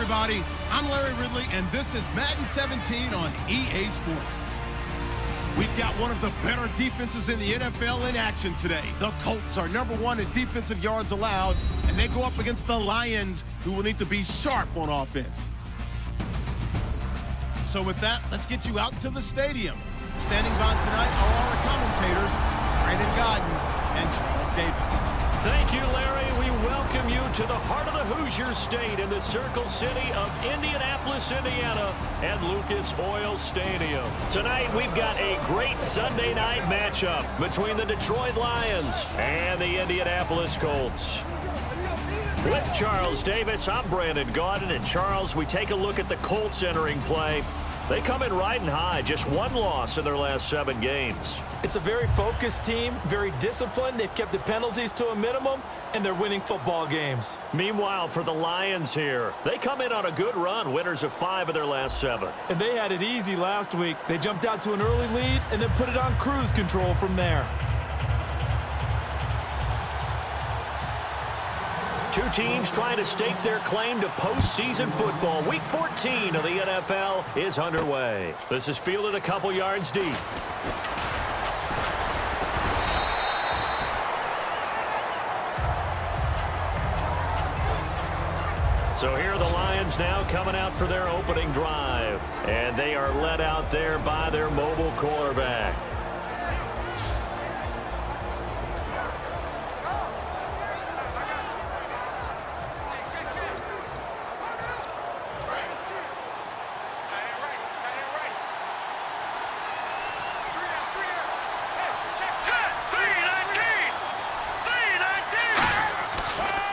everybody. I'm Larry Ridley, and this is Madden 17 on EA Sports. We've got one of the better defenses in the NFL in action today. The Colts are #1 in defensive yards allowed, and they go up against the Lions, who will need to be sharp on offense. So with that, let's get you out to the stadium. Standing by tonight are our commentators, Brandon Godden and Charles Davis. Thank you, Larry. We welcome you to the heart of the Hoosier State in the Circle City of Indianapolis, Indiana, at Lucas Oil Stadium. Tonight, we've got a great Sunday night matchup between the Detroit Lions and the Indianapolis Colts. With Charles Davis, I'm Brandon Gaudin. And Charles, we take a look at the Colts entering play. They come in riding high, just one loss in their last 7 games. It's a very focused team, very disciplined. They've kept the penalties to a minimum, and they're winning football games. Meanwhile, for the Lions here, they come in on a good run, winners of 5 of their last 7. And they had it easy last week. They jumped out to an early lead and then put it on cruise control from there. Two teams trying to stake their claim to postseason football. Week 14 of the NFL is underway. This is fielded a couple yards deep. So here are the Lions now coming out for their opening drive. And they are led out there by their mobile quarterback.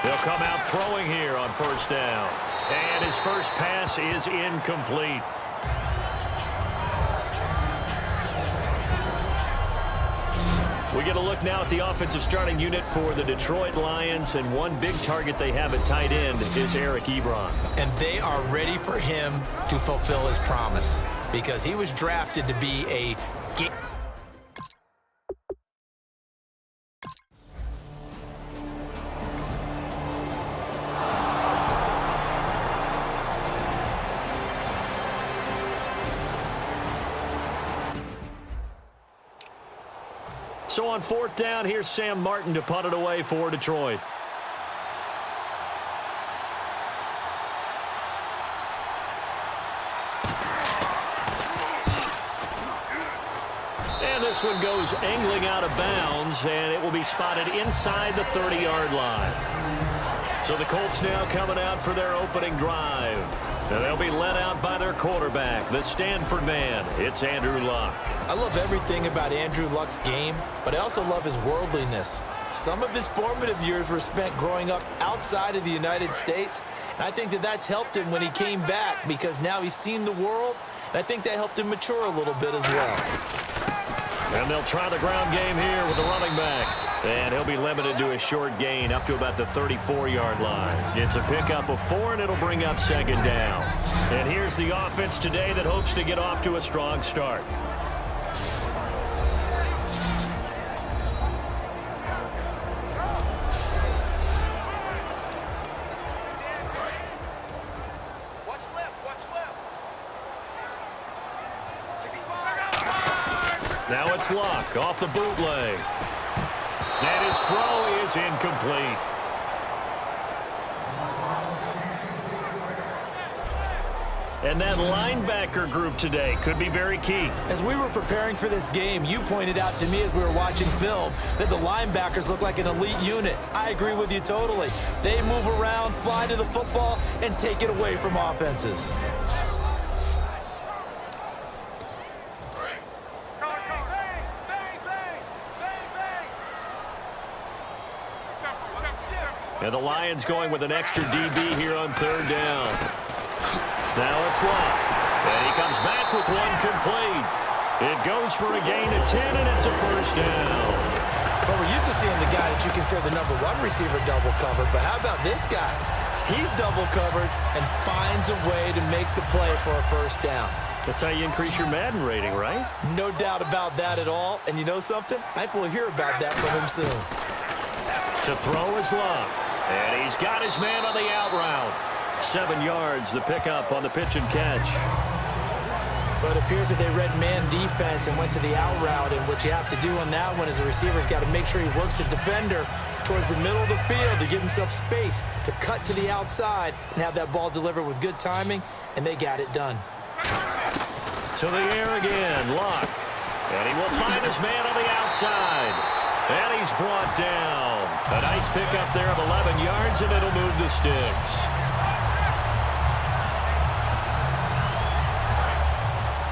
They'll come out throwing here on first down. And his first pass is incomplete. We get a look now at the offensive starting unit for the Detroit Lions, and one big target they have at tight end is Eric Ebron. And they are ready for him to fulfill his promise because he was drafted to be a game. So on fourth down, here's Sam Martin to punt it away for Detroit. And this one goes angling out of bounds, and it will be spotted inside the 30-yard line. So the Colts now coming out for their opening drive. And they'll be led out by their quarterback, the Stanford man. It's Andrew Luck. I love everything about Andrew Luck's game, but I also love his worldliness. Some of his formative years were spent growing up outside of the United States, and I think that that's helped him when he came back because now he's seen the world, and I think that helped him mature a little bit as well. And they'll try the ground game here with the running back. And he'll be limited to a short gain up to about the 34-yard line. It's a pickup of 4, and it'll bring up second down. And here's the offense today that hopes to get off to a strong start. Now it's Luck off the bootleg. And his throw is incomplete. And that linebacker group today could be very key. As we were preparing for this game, you pointed out to me as we were watching film that the linebackers look like an elite unit. I agree with you totally. They move around, fly to the football, and take it away from offenses. And the Lions going with an extra DB here on third down. Now it's Luck. And he comes back with one complete. It goes for a gain of 10, and it's a first down. But we're used to seeing the guy that you consider the #1 receiver double covered. But how about this guy? He's double covered and finds a way to make the play for a first down. That's how you increase your Madden rating, right? No doubt about that at all. And you know something? I think we'll hear about that from him soon. To throw is Luck. And he's got his man on the out route. 7 yards, the pickup on the pitch and catch. But it appears that they read man defense and went to the out route, and what you have to do on that one is the receiver's got to make sure he works the defender towards the middle of the field to give himself space to cut to the outside and have that ball delivered with good timing, and they got it done. To the air again, Luck. And he will find his man on the outside. And he's brought down. A nice pickup there of 11 yards, and it'll move the sticks.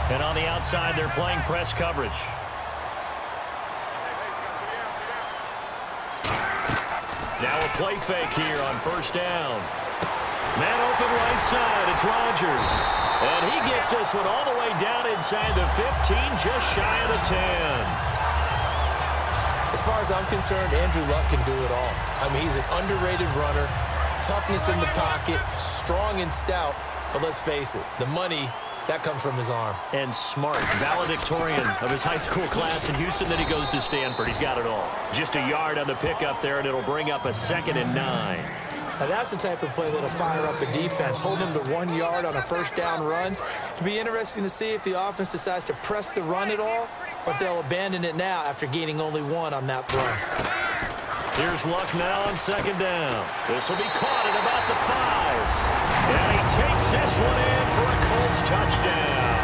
And on the outside, they're playing press coverage. Now a play fake here on first down. Man open right side. It's Rodgers. And he gets this one all the way down inside the 15, just shy of the 10. As far as I'm concerned, Andrew Luck can do it all. I mean, he's an underrated runner, toughness in the pocket, strong and stout. But let's face it, the money, that comes from his arm. And smart, valedictorian of his high school class in Houston. Then he goes to Stanford. He's got it all. Just a yard on the pickup there, and it'll bring up a 2nd and 9. Now that's the type of play that'll fire up the defense, hold them to 1 yard on a first down run. It'll be interesting to see if the offense decides to press the run at all, or if they'll abandon it now after gaining only 1 on that run. Here's Luck now on 2nd down. This will be caught at about the 5. And he takes this one in for a Colts touchdown.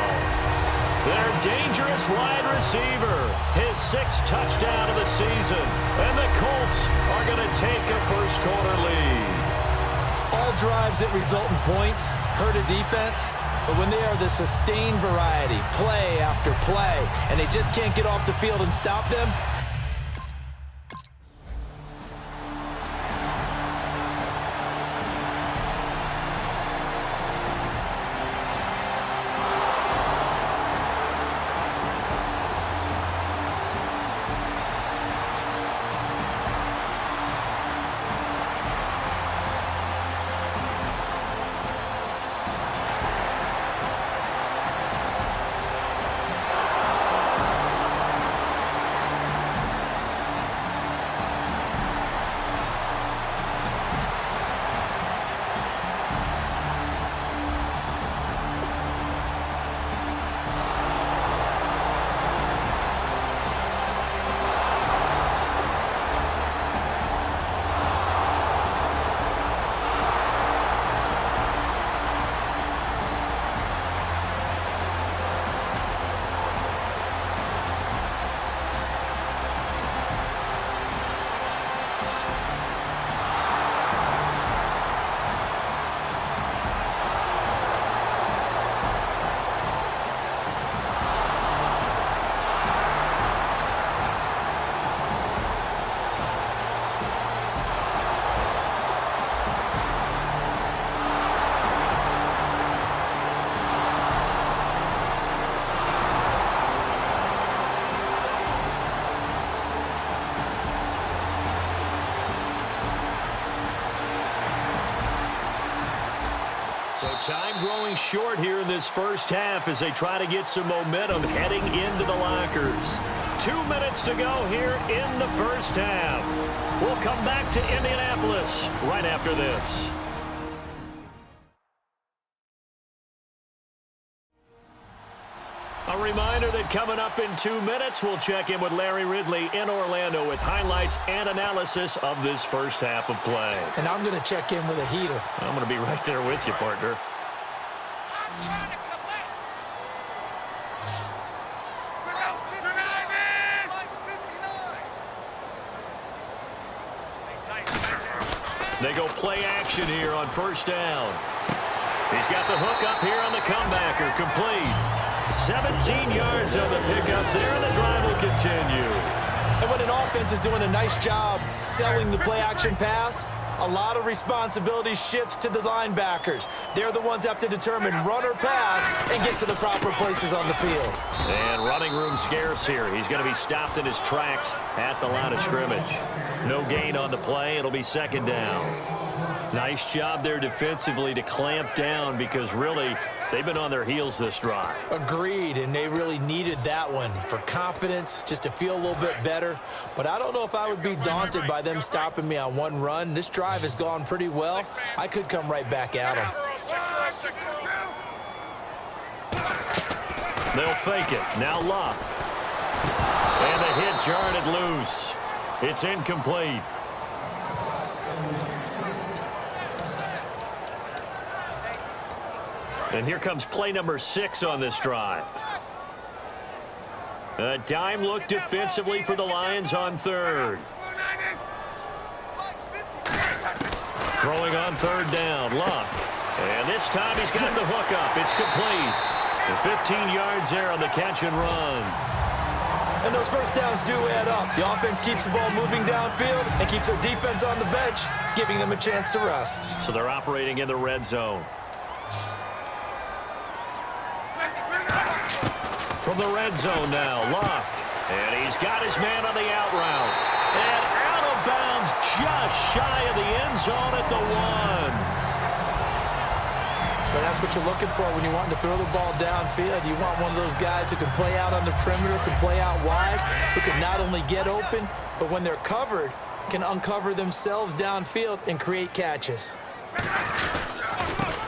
Their dangerous wide receiver, his 6th touchdown of the season. And the Colts are going to take a first-quarter lead. All drives that result in points hurt a defense, but when they are the sustained variety, play after play, and they just can't get off the field and stop them, So time growing short here in this first half as they try to get some momentum heading into the lockers. 2 minutes to go here in the first half. We'll come back to Indianapolis right after this. A reminder that coming up in 2 minutes, we'll check in with Larry Ridley in Orlando with highlights and analysis of this first half of play. And I'm going to check in with a heater. I'm going to be right there with you, partner. They go play action here on first down. He's got the hook up here on the comebacker, complete. 17 yards on the pickup there, and the drive will continue. And when an offense is doing a nice job selling the play-action pass, a lot of responsibility shifts to the linebackers. They're the ones that have to determine run or pass and get to the proper places on the field. And running room scarce here. He's going to be stopped in his tracks at the line of scrimmage. No gain on the play. It'll be 2nd down. Nice job there defensively to clamp down because really they've been on their heels this drive. Agreed, and they really needed that one for confidence, just to feel a little bit better. But I don't know if I would be daunted by them stopping me on one run. This drive has gone pretty well. I could come right back at them. They'll fake it. Now Luck. And the hit jarred it loose. It's incomplete. And here comes play number 6 on this drive. A dime look defensively for the Lions on third. Throwing on third down, Luck. And this time he's got the hook up. It's complete. And 15 yards there on the catch and run. And those first downs do add up. The offense keeps the ball moving downfield and keeps their defense on the bench, giving them a chance to rest. So they're operating in the red zone. From the red zone now, Luck. And he's got his man on the out route. And out of bounds just shy of the end zone at the 1. But that's what you're looking for when you want to throw the ball downfield. You want one of those guys who can play out on the perimeter, can play out wide, who can not only get open, but when they're covered, can uncover themselves downfield and create catches.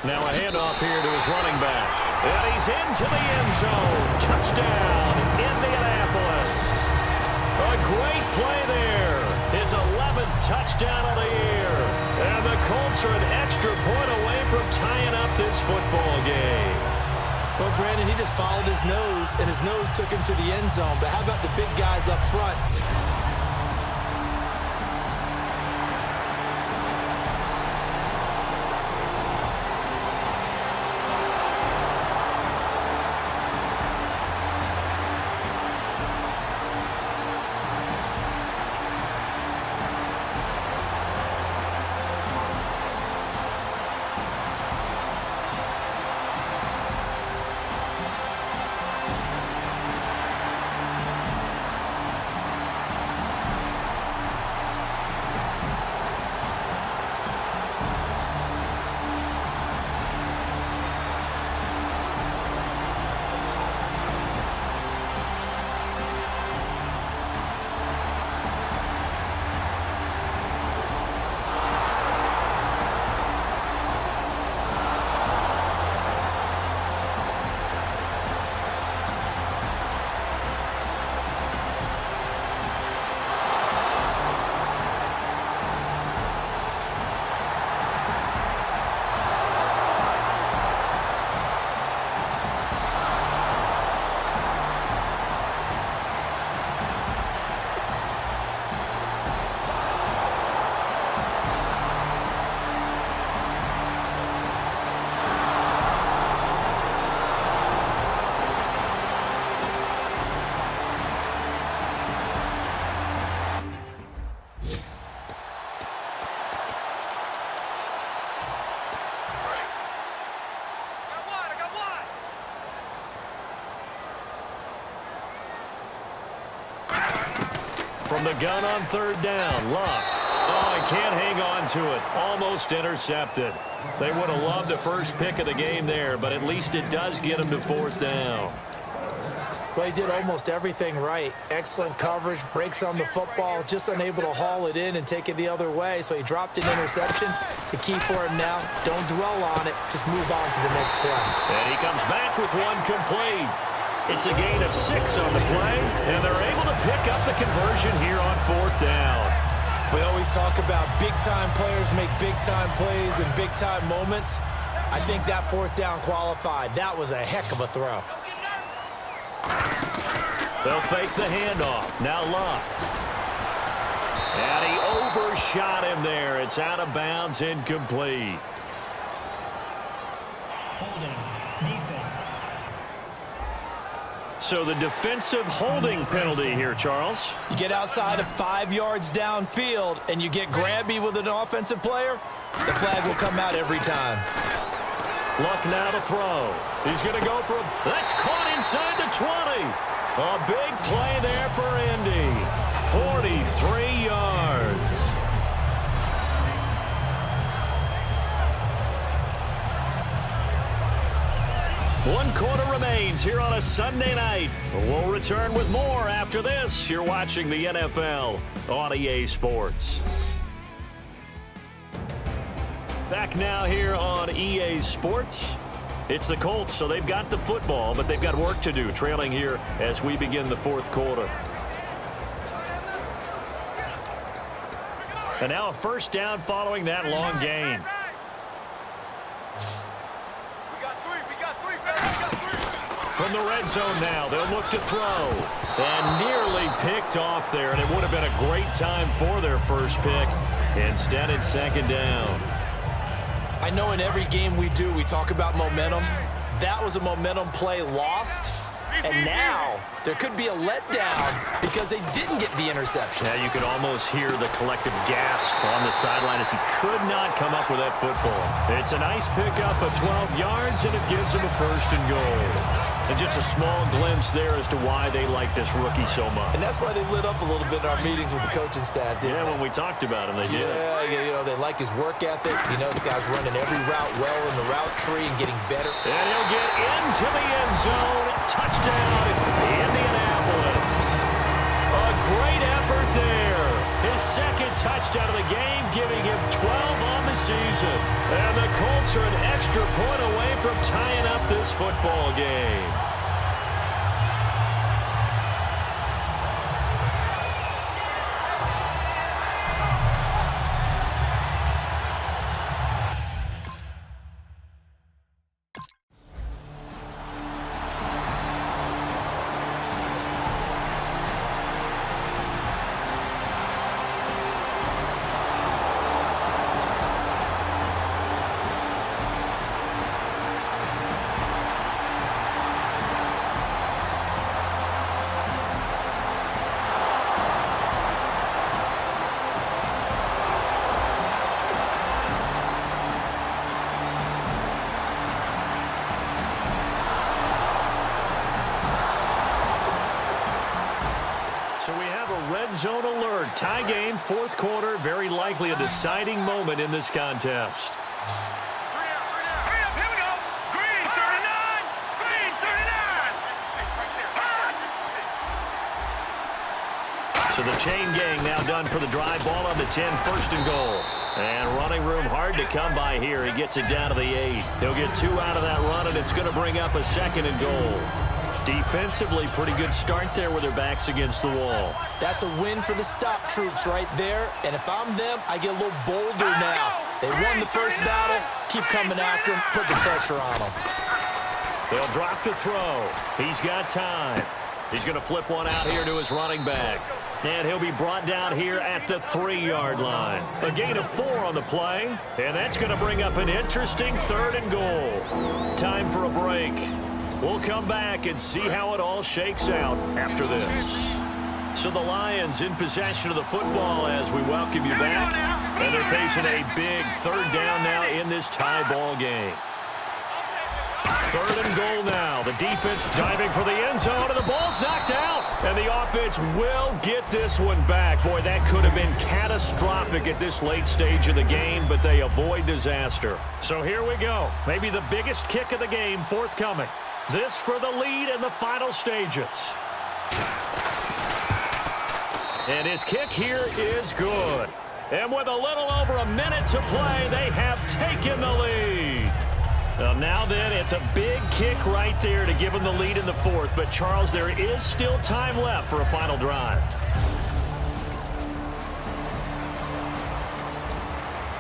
Now a handoff here to his running back. And he's into the end zone. Touchdown, Indianapolis. A great play there. His 11th touchdown of the year. And the Colts are an extra point away from tying up this football game. Well, Brandon, he just followed his nose, and his nose took him to the end zone. But how about the big guys up front? From the gun on third down, Luck. Oh, he can't hang on to it. Almost intercepted. They would have loved the first pick of the game there, but at least it does get him to fourth down. Well, he did almost everything right. Excellent coverage, breaks on the football, just unable to haul it in and take it the other way. So he dropped an interception. The key for him now, don't dwell on it. Just move on to the next play. And he comes back with one complete. It's a gain of 6 on the play, and they're able to pick up the conversion here on fourth down. We always talk about big-time players make big-time plays in big-time moments. I think that fourth down qualified. That was a heck of a throw. They'll fake the handoff. Now Luck. And he overshot him there. It's out of bounds, incomplete. Holding. Defense. So the defensive holding penalty here, Charles. You get outside of 5 yards downfield and you get grabby with an offensive player, the flag will come out every time. Luck now to throw. He's going to go for a... That's caught inside the 20. A big play there for Indy. 43 yards. One quarter remains here on a Sunday night. We'll return with more after this. You're watching the NFL on EA Sports. Back now here on EA EA Sports. It's the Colts, so they've got the football, but they've got work to do, trailing here as we begin the fourth quarter. And now a first down following that long gain. From the red zone now, they'll look to throw. And nearly picked off there, and it would have been a great time for their first pick. Instead, it's second down. I know in every game we do, we talk about momentum. That was a momentum play lost. And now there could be a letdown because they didn't get the interception. Yeah, you could almost hear the collective gasp on the sideline as he could not come up with that football. It's a nice pickup of 12 yards, and it gives him a first and goal. And just a small glimpse there as to why they like this rookie so much. And that's why they lit up a little bit in our meetings with the coaching staff, didn't they? When we talked about him, they did. Yeah, you know, they like his work ethic. You know, this guy's running every route well in the route tree and getting better. And he'll get into the end zone. Touchdown, Indianapolis. A great effort there. His second touchdown of the game, giving him 12 on the season. And the Colts are an extra point away from tying up this football game. Zone alert. Tie game, fourth quarter. Very likely a deciding moment in this contest. Here we go. Green 39. Green 39. So the chain gang now done for the drive. Ball on the 10, first and goal. And running room hard to come by here. He gets it down to the 8. He'll get 2 out of that run, and it's going to bring up a second and goal. Defensively, pretty good start there with their backs against the wall. That's a win for the stop troops right there. And if I'm them, I get a little bolder now. They won the first battle. Keep coming after them. Put the pressure on them. They'll drop to throw. He's got time. He's going to flip one out here to his running back. And he'll be brought down here at the 3-yard line. A gain of 4 on the play. And that's going to bring up an interesting third and goal. Time for a break. We'll come back and see how it all shakes out after this. So the Lions in possession of the football as we welcome you back. And they're facing a big third down now in this tie ball game. Third and goal now. The defense diving for the end zone, and the ball's knocked out. And the offense will get this one back. Boy, that could have been catastrophic at this late stage of the game, but they avoid disaster. So here we go. Maybe the biggest kick of the game forthcoming. This for the lead in the final stages. And his kick here is good. And with a little over a minute to play, they have taken the lead. Well, now then, it's a big kick right there to give them the lead in the fourth. But, Charles, there is still time left for a final drive.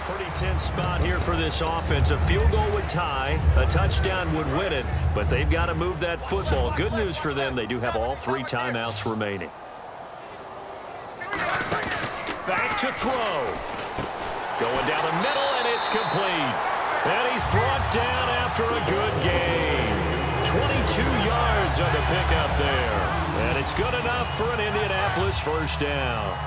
Pretty tense spot here for this offense. A field goal would tie, a touchdown would win it, but they've got to move that football. Good news for them, they do have all 3 timeouts remaining. Back to throw. Going down the middle, and it's complete. And he's brought down after a good gain. 22 yards on the pickup there. And it's good enough for an Indianapolis first down.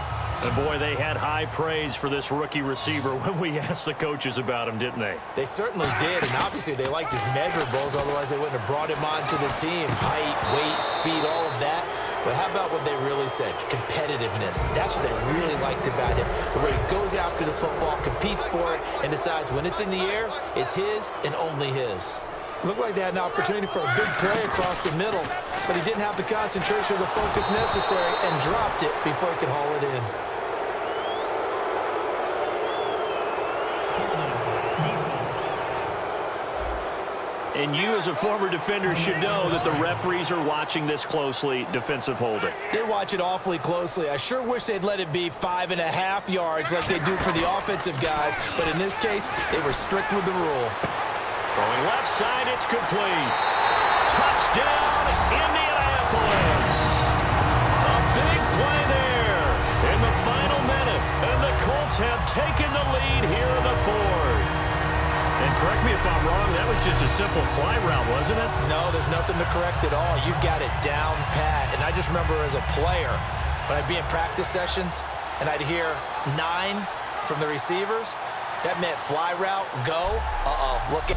And, boy, they had high praise for this rookie receiver when we asked the coaches about him, didn't they? They certainly did, and obviously they liked his measurables. Otherwise, they wouldn't have brought him onto the team. Height, weight, speed, all of that. But how about what they really said? Competitiveness. That's what they really liked about him. The way he goes after the football, competes for it, and decides when it's in the air, it's his and only his. Looked like they had an opportunity for a big play across the middle, but he didn't have the concentration or the focus necessary and dropped it before he could haul it in. And you as a former defender should know that the referees are watching this closely, defensive holding. They watch it awfully closely. I sure wish they'd let it be 5.5 yards like they do for the offensive guys, but in this case, they were strict with the rule. Throwing left side, it's complete. Touchdown, Indianapolis. A big play there in the final minute, and the Colts have taken the lead here in the fourth. And correct me if I'm wrong, that was just a simple fly route, wasn't it? No, there's nothing to correct at all. You've got it down pat. And I just remember as a player, when I'd be in practice sessions and I'd hear 9 from the receivers, that meant fly route, go. Look at...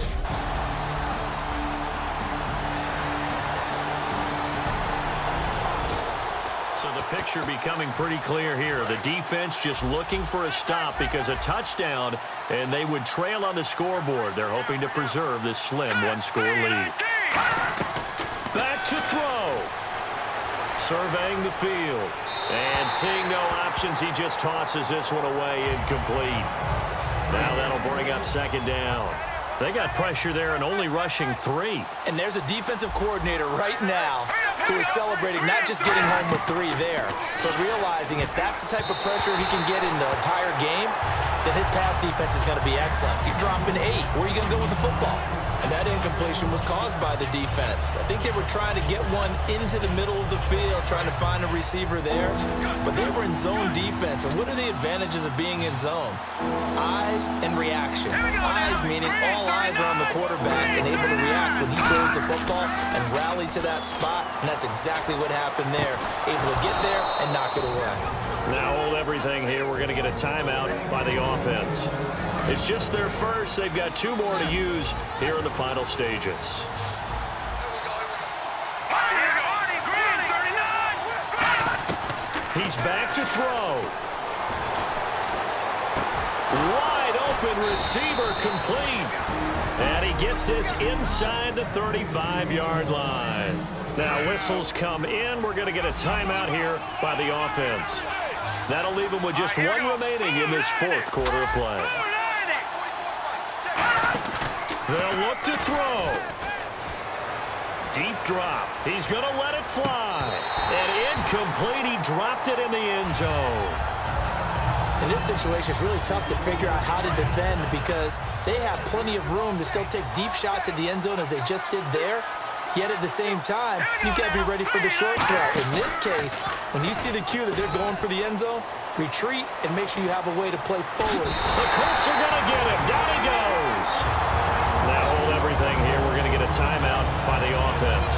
So the picture becoming pretty clear here. The defense just looking for a stop because a touchdown, and they would trail on the scoreboard. They're hoping to preserve this slim one-score lead. Back to throw. Surveying the field. And seeing no options, he just tosses this one away, incomplete. Now that'll bring up second down. They got pressure there and only rushing 3. And there's a defensive coordinator right now who is celebrating not just getting home with 3 there, but realizing if that's the type of pressure he can get in the entire game, then his pass defense is going to be excellent. You're dropping 8. Where are you going to go with the football? And that incompletion was caused by the defense. I think they were trying to get one into the middle of the field, trying to find a receiver there, but they were in zone defense. And what are the advantages of being in zone? Eyes and reaction. Eyes meaning all eyes are on the quarterback and able to react when he throws the football and rally to that spot, and that's exactly what happened there. Able to get there and knock it away. Now hold everything here. We're going to get a timeout by the offense. It's just their first. They've got 2 more to use here in the final stages. He's back to throw. Wide open receiver complete. And he gets this inside the 35-yard line. Now whistles come in. We're going to get a timeout here by the offense. That'll leave them with just 1 remaining in this fourth quarter of play. They'll look to throw. Deep drop. He's going to let it fly. And incomplete. He dropped it in the end zone. In this situation, it's really tough to figure out how to defend because they have plenty of room to still take deep shots at the end zone as they just did there. Yet at the same time, you've got to be ready for the short throw. In this case, when you see the cue that they're going for the end zone, retreat and make sure you have a way to play forward. The Colts are going to get him. Down he goes. Now hold everything here. We're going to get a timeout by the offense.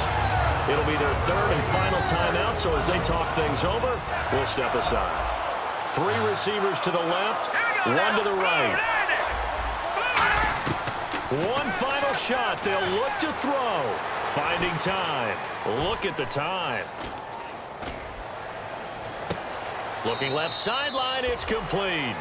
It'll be their 3rd and final timeout, so as they talk things over, we'll step aside. 3 receivers to the left, 1 to the right. 1 final shot. They'll look to throw. Finding time. Look at the time. Looking left sideline. It's complete.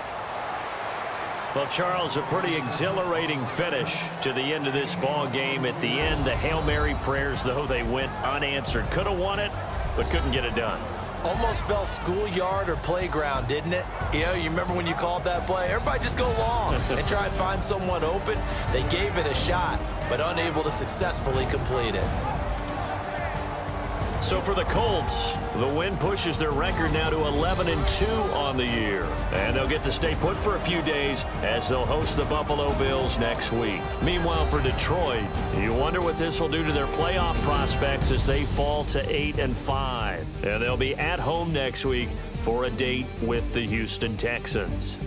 Well, Charles, a pretty exhilarating finish to the end of this ball game. At the end, the Hail Mary prayers, though, they went unanswered. Could have won it, but couldn't get it done. Almost felt schoolyard or playground, didn't it? You know, you remember when you called that play? Everybody just go long and try and find someone open. They gave it a shot, but unable to successfully complete it. So for the Colts, the win pushes their record now to 11-2 on the year. And they'll get to stay put for a few days as they'll host the Buffalo Bills next week. Meanwhile, for Detroit, you wonder what this will do to their playoff prospects as they fall to 8-5. And they'll be at home next week for a date with the Houston Texans.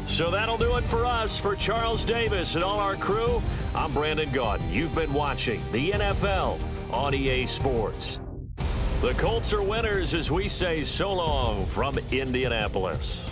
So that'll do it for us. For Charles Davis and all our crew, I'm Brandon Gaudin. You've been watching the NFL on EA Sports. The Colts are winners as we say so long from Indianapolis.